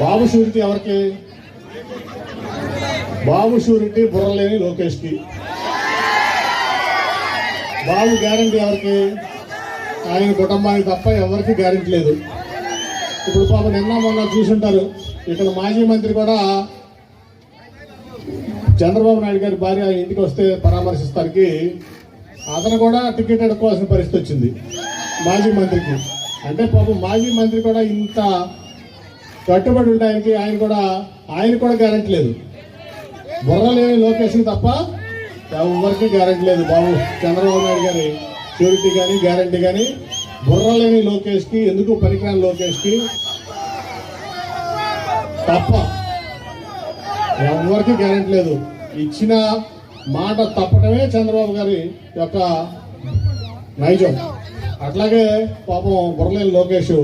బాబు surety ఎవరికి? బాబు surety బుర్రలేని లోకేష్కి. బాబు guarantee ఎవరికి? ఆయన కుటుంబానికి తప్ప ఎవరికి గ్యారంటీ లేదు. ఇప్పుడు పాప నిన్న మొన్న చూసుంటారు, ఇక్కడ మాజీ మంత్రి కూడా చంద్రబాబు నాయుడు గారి భార్య ఇంటికి వస్తే పరామర్శిస్తానికి అతను కూడా టికెట్ అడుక్కోవాల్సిన పరిస్థితి వచ్చింది మాజీ మంత్రికి. అంటే పాపం మాజీ మంత్రి కూడా ఇంత కట్టుబడి ఉండడానికి ఆయన కూడా గ్యారెంటీ లేదు. బుర్ర లేని లోకేష్కి తప్ప ఎవరికి గ్యారెంటీ లేదు. బాబు చంద్రబాబు నాయుడు గారి షూరిటీ కానీ గ్యారెంటీ కానీ బుర్ర లేని లోకేష్కి, ఎందుకు పనికిరాని లోకేష్కి తప్ప ఎవరికి గ్యారెంటీ లేదు. ఇచ్చిన మాట తప్పటమే చంద్రబాబు గారి యొక్క నైజం. అట్లాగే పాపం బుర్రలేని లోకేష్